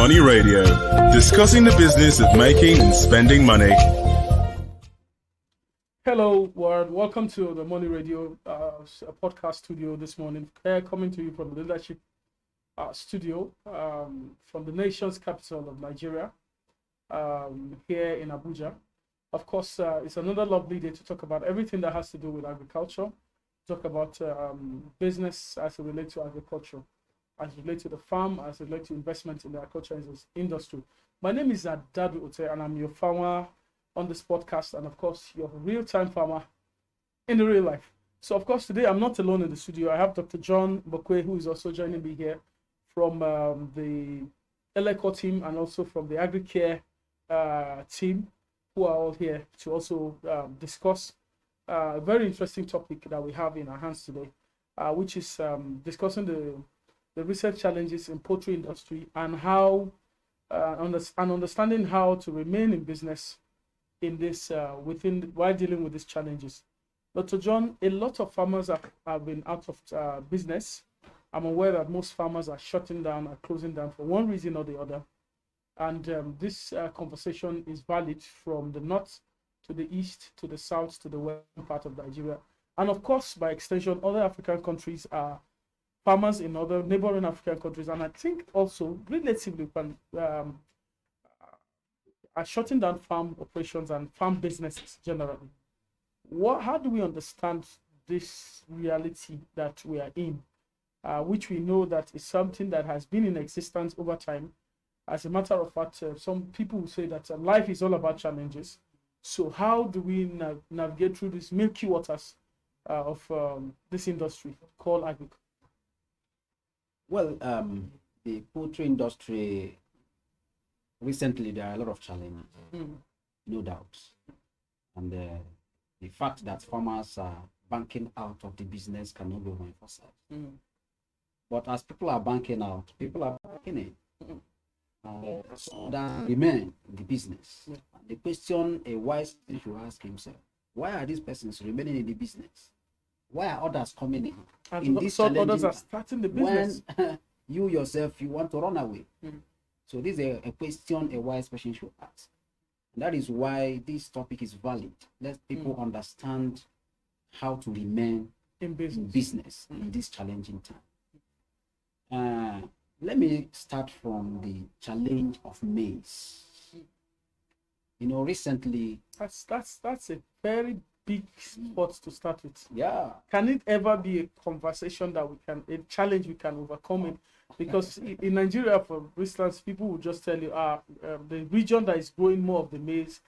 Money Radio, discussing the business of making and spending money. Hello, world. Welcome to the Money Radio podcast studio this morning. Coming to you from the leadership studio from the nation's capital of Nigeria, here in Abuja. Of course, it's another lovely day to talk about everything that has to do with agriculture, talk about business as it relates to agriculture, as it relates to the farm, as it relates to investment in the agriculture industry. My name is Adadu Ote, and I'm your farmer on this podcast, and of course, your real-time farmer in the real life. So, of course, today I'm not alone in the studio. I have Dr. John Bokwe, who is also joining me here from the Eleco team and also from the AgriCare team, who are all here to also discuss a very interesting topic that we have in our hands today, which is discussing the recent challenges in poultry industry and how understanding how to remain in business in this while dealing with these challenges. Dr. John, a lot of farmers have been out of business. I'm aware that most farmers are shutting down, are closing down for one reason or the other. And this conversation is valid from the north to the east, to the south, to the western part of Nigeria. And of course, by extension, other African countries are farmers in other neighboring African countries. And I think also relatively are shutting down farm operations and farm businesses generally. How do we understand this reality that we are in, which we know that is something that has been in existence over time? As a matter of fact, some people will say that life is all about challenges. So how do we navigate through these milky waters of this industry called agriculture? Well, the poultry industry, recently there are a lot of challenges, no doubt. And the fact that farmers are banking out of the business cannot be overemphasized. But as people are banking out, people are banking in. So that remain in the business. The question a wise person should ask himself: why are these persons remaining in the business? Why are others coming in? And this some others are starting the business. When you yourself, you want to run away. So this is a question a wise person should ask. And that is why this topic is valid. Let people understand how to remain in business in this challenging time. Let me start from the challenge of maize. Recently that's a very big spot to start with. Yeah. Can it ever be a conversation that a challenge we can overcome it? Because in Nigeria, for instance, people will just tell you, the region that is growing more of the maize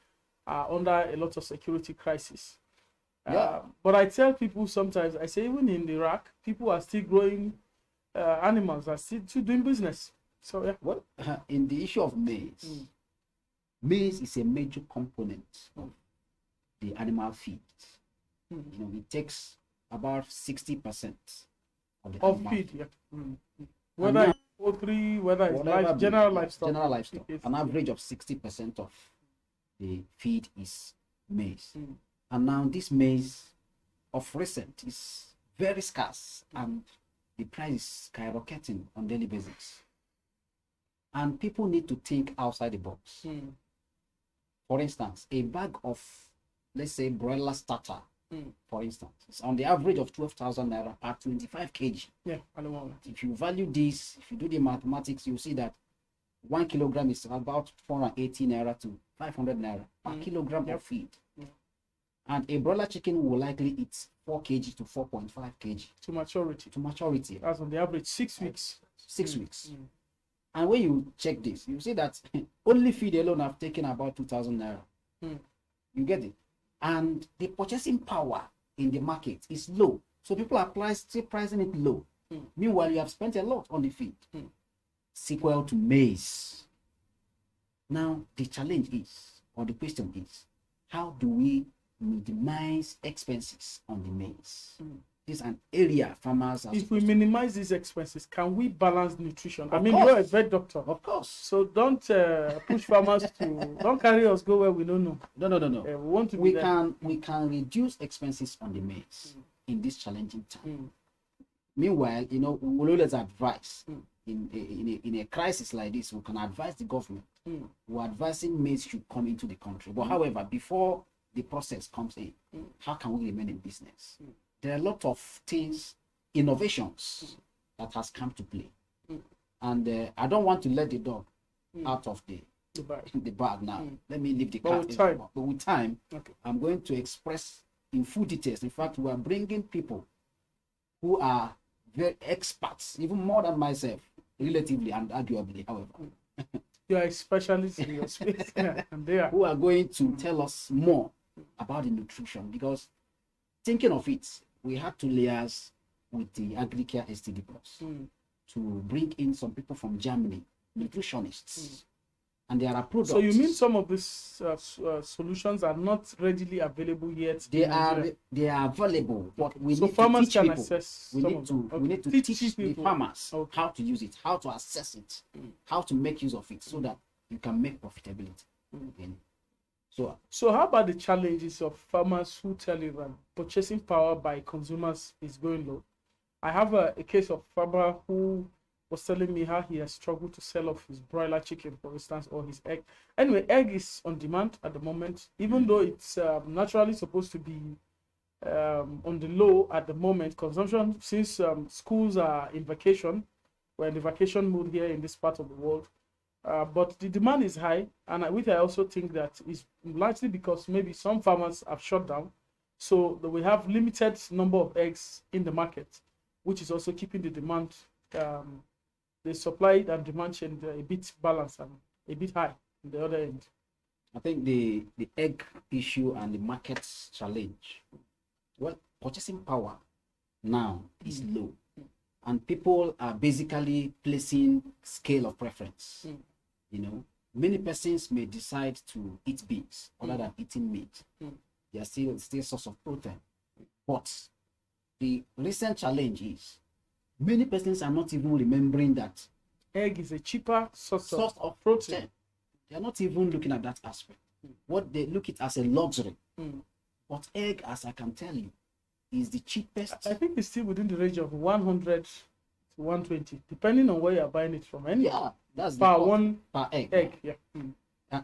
are under a lot of security crisis. But I tell people sometimes, I say even in Iraq, people are still growing animals, are still doing business. So yeah. Well, in the issue of maize, maize is a major component of the animal feed. It takes about 60% of the animal feed. Yeah. Whether it's poultry, whether it's general livestock. An average of 60% of the feed is maize. And now this maize of recent is very scarce and the price is skyrocketing on daily basis. And people need to think outside the box. For instance, a bag of, let's say, broiler starter, for instance, it's on the average of 12,000 naira per 25 kg. Yeah, at the moment. If you value this, if you do the mathematics, you see that 1 kilogram is about 480 naira to 500 naira per kilogram of feed. And a broiler chicken will likely eat 4 kg to 4.5 kg. To maturity. That's on the average 6 weeks. 6 weeks. And when you check this, you see that only feed alone have taken about 2,000 naira. You get it? And the purchasing power in the market is low. So people are still pricing it low. Meanwhile, you have spent a lot on the feed. Sequel to maize. Now, the challenge is, or the question is, how do we minimize expenses on the maize? This is an area farmers are. If we minimize these expenses, can we balance nutrition? Of course. You're a vet doctor. Of course. So don't push farmers don't carry us go where we don't know. No. We want to we can reduce expenses on the maize in this challenging time. Meanwhile, we will always advise in a crisis like this, we can advise the government. We're advising maize should come into the country. But however, before the process comes in, how can we remain in business? There are a lot of things, innovations that has come to play. And I don't want to let the dog out of the bag now. Let me leave the cat. But with time, okay, I'm going to express in full details. In fact, we are bringing people who are very experts, even more than myself, relatively and arguably, however. You are a specialist in your space. And they are. Who are going to tell us more about the nutrition, because thinking of it, we had to liaise with the Agricare STD Plus to bring in some people from Germany, nutritionists. And there are products. So you mean some of these solutions are not readily available yet? They are available, but we need farmers to teach people. Access we need to teach the farmers how to use it, how to assess it, how to make use of it, so that you can make profitability. So how about the challenges of farmers who tell you that purchasing power by consumers is going low? I have a case of farmer who was telling me how he has struggled to sell off his broiler chicken, for instance, or his egg. Anyway, egg is on demand at the moment, even though it's naturally supposed to be on the low at the moment. Consumption, since schools are in vacation, we're in the vacation mood here in this part of the world. But the demand is high, and which I also think that is largely because maybe some farmers have shut down, so that we have limited number of eggs in the market, which is also keeping the demand, the supply and demand chain a bit balanced and a bit high on the other end. I think the egg issue and the market challenge, well, purchasing power now is low, and people are basically placing scale of preference. Many persons may decide to eat beans other than eating meat. They are still a source of protein. But the recent challenge is many persons are not even remembering that egg is a cheaper source of protein. They are not even looking at that aspect. What they look at as a luxury. But egg, as I can tell you, is the cheapest. I think it's still within the range of 100 to 120, depending on where you're buying it from. Yeah, that's per egg. Yeah.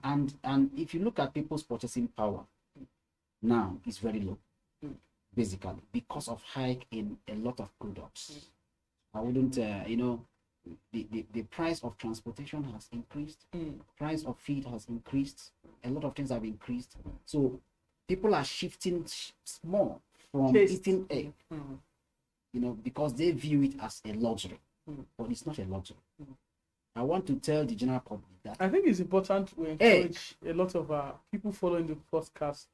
And if you look at people's purchasing power, now it's very low, basically, because of hike in a lot of products. I wouldn't, the price of transportation has increased, price of feed has increased, a lot of things have increased. So people are shifting more from eating egg, because they view it as a luxury, but it's not a luxury. I want to tell the general public that I think it's important we encourage a lot of people following the podcast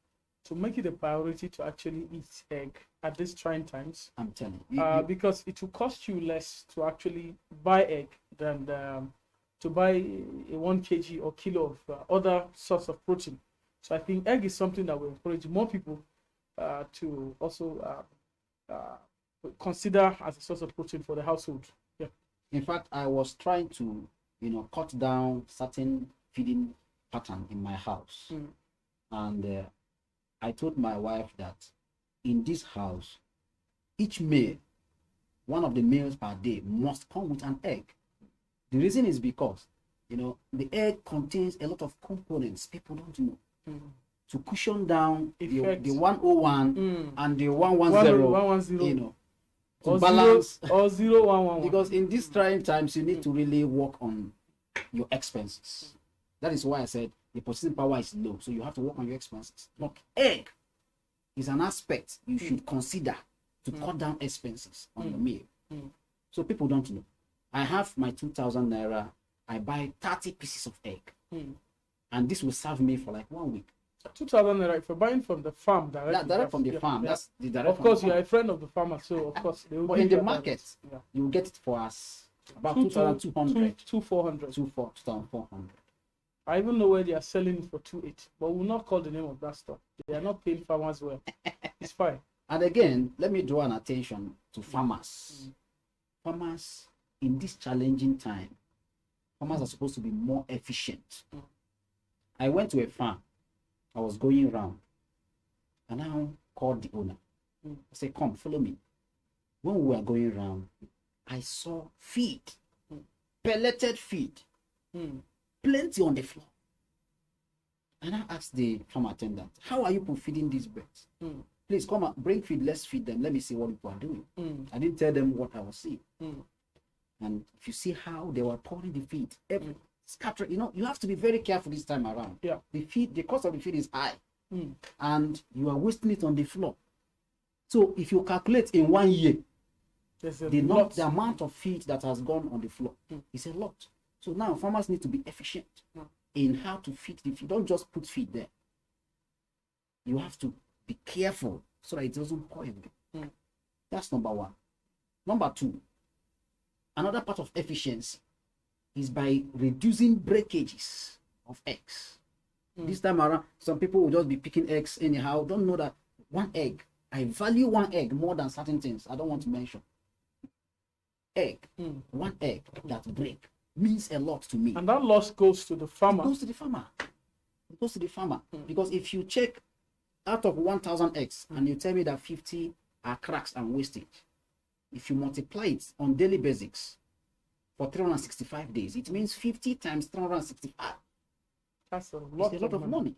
to make it a priority to actually eat egg at these trying times. I'm telling you. Because it will cost you less to actually buy egg than to buy a 1 kg or kilo of other source of protein. So I think egg is something that will encourage more people to also consider as a source of protein for the household. Yeah. In fact, I was trying to, cut down certain feeding pattern in my house. And I told my wife that in this house, each meal, one of the meals per day must come with an egg. The reason is because, the egg contains a lot of components people don't know. To cushion down the 101 and the 110, to balance, or 0111. Because in these trying times, you need to really work on your expenses. That is why I said the purchasing power is low, so you have to work on your expenses. Look, egg is an aspect you should consider to cut down expenses on your meal. So people don't know. I have my 2,000 naira. I buy 30 pieces of egg, and this will serve me for like 1 week. 2,000 naira if you're buying from the farm directly. Direct from the farm. That's the direct. Of course, you're a friend of the farmer, so of course they will. But in the market, you will get it for us about 2,200, 2,400, 2,400. I even know where they are selling it for 2,800, but we'll not call the name of that store. They are not paying farmers well. It's fine. And again, let me draw an attention to farmers. Farmers in this challenging time, farmers are supposed to be more efficient. I went to a farm. I was going around, and I called the owner. I said, "Come, follow me." When we were going around, I saw feed pelleted feed, plenty on the floor. And I asked the farm attendant, how are you feeding these birds? Please come and bring feed, let's feed them. Let me see what people are doing. I didn't tell them what I was seeing. And if you see how they were pouring the feed, scatter, you have to be very careful this time around. Yeah. The cost of the feed is high. And you are wasting it on the floor. So if you calculate in 1 year, the amount of feed that has gone on the floor is a lot. So now farmers need to be efficient in how to feed the feed. Don't just put feed there. You have to be careful so that it doesn't spoil. That's number one. Number two, another part of efficiency is by reducing breakages of eggs. This time around, some people will just be picking eggs anyhow. Don't know that one egg, I value one egg more than certain things I don't want to mention. One egg that break means a lot to me. And that loss goes to the farmer. It goes to the farmer. It goes to the farmer. Because if you check out of 1,000 eggs and you tell me that 50 are cracks and wastage, if you multiply it on daily basis for 365 days, it means 50 times 365. That's a lot of money.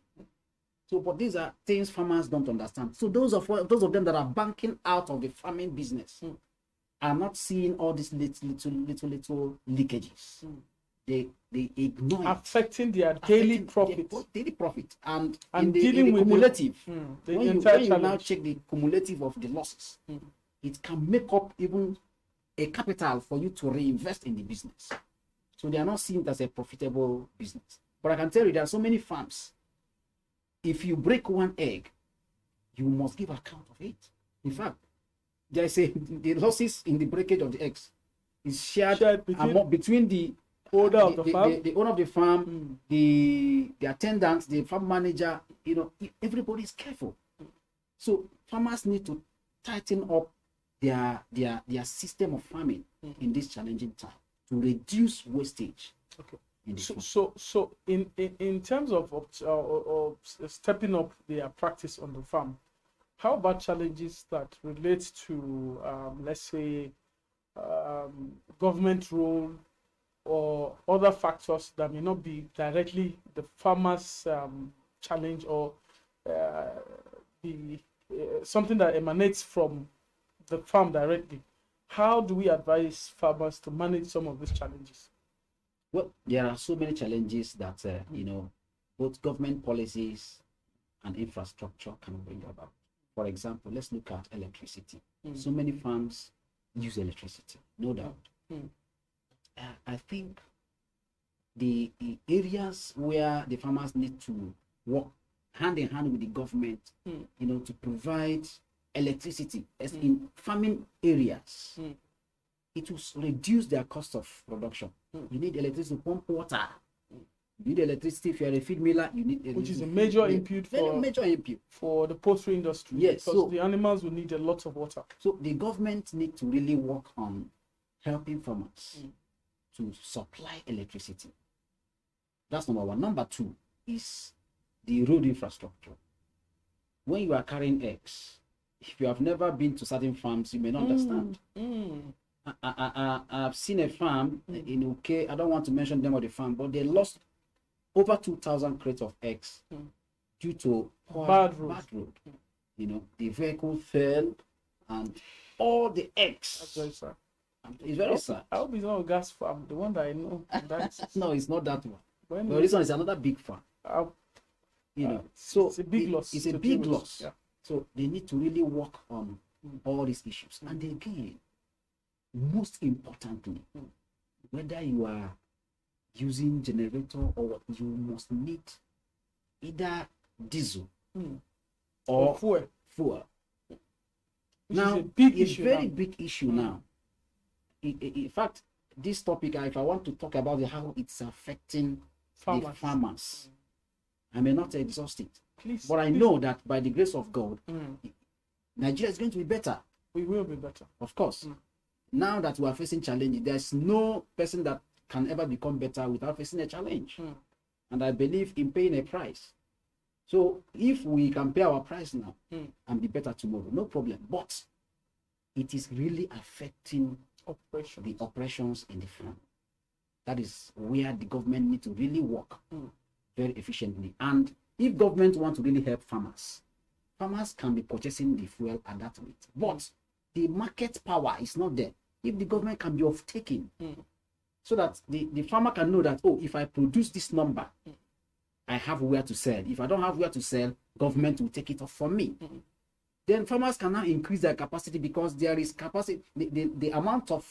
So, but these are things farmers don't understand. So those of them that are banking out of the farming business are not seeing all these little leakages. They ignore it. Affecting their daily profit. Daily profit. And dealing with cumulative. The when you now check the cumulative of the losses, it can make up even a capital for you to reinvest in the business. So they are not seeing it as a profitable business. But I can tell you there are so many farms. If you break one egg, you must give account of it. In fact, they say the losses in the breakage of the eggs is shared between the owner of the farm, the owner of the farm, the attendants, the farm manager. Everybody is careful. So farmers need to tighten up their system of farming in this challenging time to reduce wastage. Okay. So in terms of stepping up their practice on the farm, how about challenges that relate to let's say government role or other factors that may not be directly the farmer's challenge or something that emanates from the farm directly? How do we advise farmers to manage some of these challenges? Well, there are so many challenges that both government policies and infrastructure can bring about. For example, let's look at electricity. So many farms use electricity, no doubt. I think the areas where the farmers need to work hand in hand with the government, to provide electricity as in farming areas, it will reduce their cost of production. You need electricity to pump water. You need electricity if you're a feed miller. You need which is a major input for the poultry industry. Yes, because the animals will need a lot of water. So the government need to really work on helping farmers to supply electricity. That's number one. Number two is the road infrastructure. When you are carrying eggs, if you have never been to certain farms, you may not understand. I've seen a farm in UK. I don't want to mention the name of the farm, but they lost over 2,000 crates of eggs due to bad road. The vehicle fell and all the eggs. That's very sad. It's very sad. I hope it's not a gas farm, the one that I know. No, it's not that one. Well, this one is another big farm. So it's a big loss. It's a big loss. Yeah. So they need to really work on all these issues. And again, most importantly, whether you are using generator or what, you must need either diesel or fuel. Now, it's a very big issue now. In fact, this topic, if I want to talk about how it's affecting the farmers, I may not exhaust it. But I know that by the grace of God, Nigeria is going to be better. We will be better. Of course. Now that we are facing challenges, there's no person that can ever become better without facing a challenge. And I believe in paying a price. So if we can pay our price now and be better tomorrow, no problem. But it is really affecting the operations in the farm. that is where the government need to really work very efficiently. And if government want to really help farmers, farmers can be purchasing the fuel at that rate. But the market power is not there. If the government can be off-taking, so that the farmer can know that, oh, if I produce this number, I have where to sell. If I don't have where to sell, government will take it off from me. Then farmers can now increase their capacity, because there is capacity. The amount of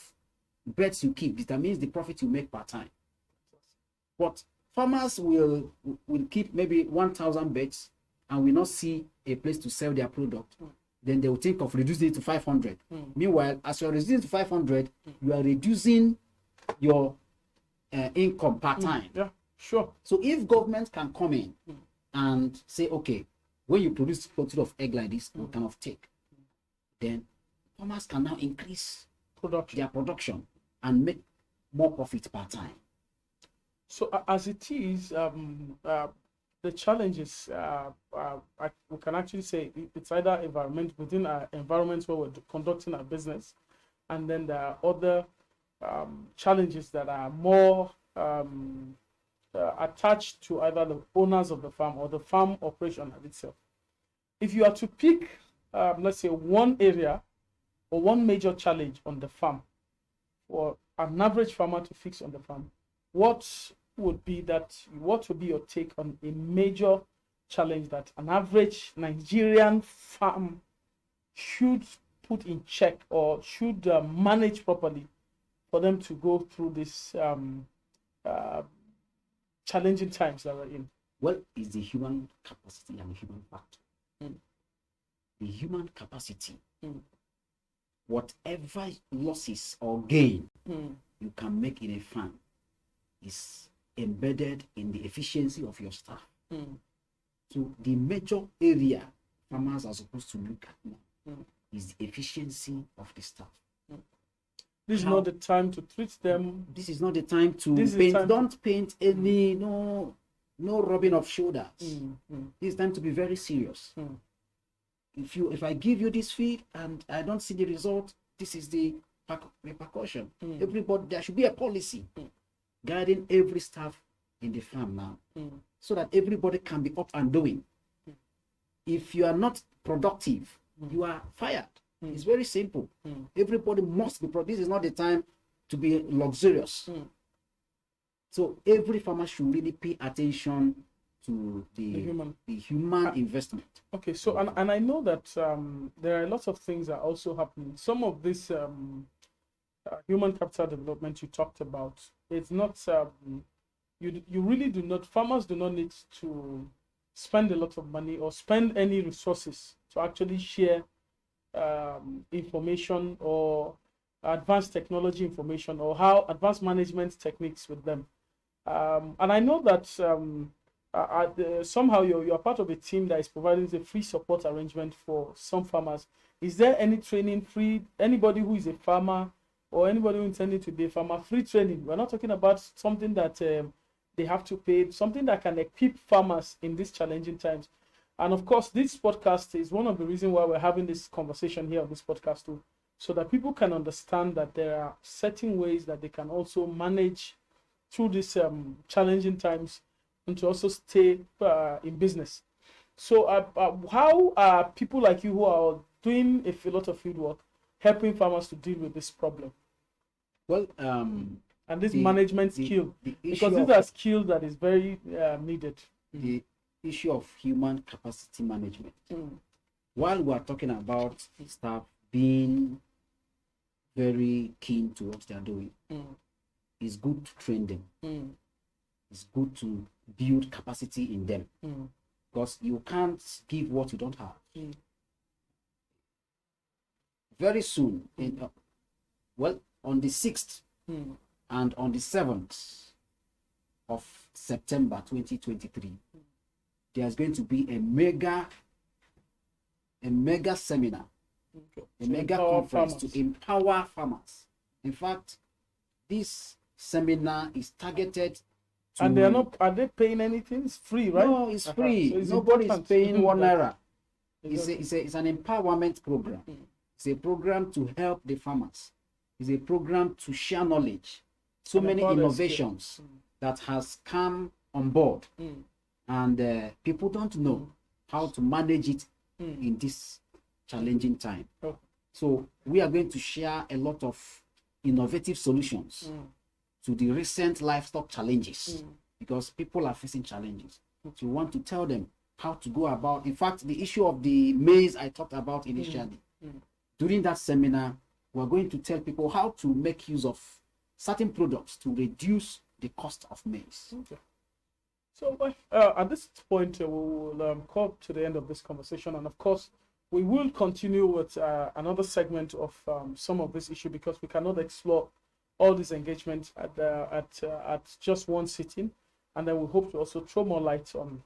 birds you keep determines the profit you make per time. But farmers will keep maybe 1,000 birds and will not see a place to sell their product. Then they will think of reducing it to 500. Meanwhile, as you're reducing it to 500, you are reducing your income per time. Yeah, sure. So if government can come in and say, okay, when you produce quantity of egg like this, we kind of take, then farmers can now increase their production and make more profit per time. So as it is, the challenges, we can actually say it's either within our environments where we're conducting our business, and then there are other challenges that are more attached to either the owners of the farm or the farm operation itself. If you are to pick, let's say, one area or one major challenge on the farm for an average farmer to fix on the farm, what would be your take on a major challenge that an average Nigerian farm should put in check or should manage properly for them to go through this challenging times that we're in? Well, it's the human capacity and the human factor. The human capacity, whatever losses or gain you can make in a farm is embedded in the efficiency of your staff. So the major area farmers are supposed to look at now is the efficiency of the staff. This is not the time to treat them. This is not the time to paint. Don't paint any no rubbing of shoulders. This is time to be very serious. If I give you this feed and I don't see the result, this is the repercussion. Everybody, there should be a policy guiding every staff in the farm now, so that everybody can be up and doing. If you are not productive, you are fired. It's very simple. Everybody must be productive. This is not the time to be luxurious. So every farmer should really pay attention to the human investment. Okay, so and I know that there are lots of things that are also happening. Some of this human capital development you talked about, it's not you really do not, farmers do not need to spend a lot of money or spend any resources to actually share information or advanced technology information or how advanced management techniques with them. And I know that somehow you're part of a team that is providing a free support arrangement for some farmers. Is there any training free? Anybody who is a farmer or anybody who intended to be a farmer, free training? We're not talking about something that they have to pay, something that can equip farmers in these challenging times. And of course, this podcast is one of the reasons why we're having this conversation here on this podcast too, so that people can understand that there are certain ways that they can also manage through these challenging times and to also stay in business. So how are people like you who are doing a lot of field work helping farmers to deal with this problem? Well, and this management skill, because these are skills that is very needed. The issue of human capacity management. While we are talking about staff being very keen to what they are doing, it's good to train them. It's good to build capacity in them, because you can't give what you don't have. Very soon, on the 6th and on the 7th of September 2023, there's going to be a mega seminar, a mega conference to empower farmers. In fact, this seminar is targeted to... And are they paying anything? It's free, right? No, it's free. So nobody is paying 1 naira. It's an empowerment program. It's a program to help the farmers. It's a program to share knowledge so And many about the innovations that has come on board, and people don't know how to manage it in this challenging time. Oh. So we are going to share a lot of innovative solutions to the recent livestock challenges, because people are facing challenges. So we want to tell them how to go about. In fact, the issue of the maize I talked about initially, during that seminar, we're going to tell people how to make use of certain products to reduce the cost of maize. Okay. So at this point, we will come to the end of this conversation, and of course, we will continue with another segment of some of this issue, because we cannot explore all this engagement at just one sitting, and then we hope to also throw more light on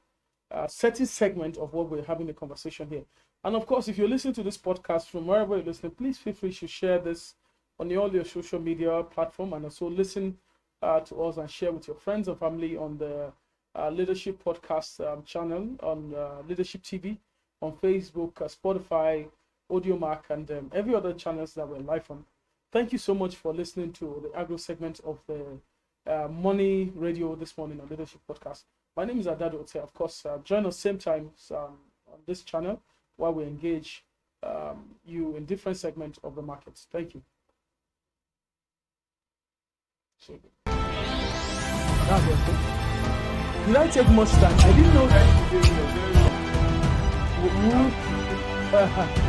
certain segment of what we're having the conversation here. And of course, if you're listening to this podcast from wherever you're listening, please feel free to share this on all your social media platform, and also listen to us and share with your friends and family on the Leadership Podcast channel, on Leadership TV, on Facebook, Spotify, AudioMark, and every other channels that we're live on. Thank you so much for listening to the agro segment of the Money Radio this morning on Leadership Podcast. My name is Adado Ote. Of course, join us same time on this channel while we engage you in different segments of the markets. Thank you. That's okay. Did I take much time? I didn't know that.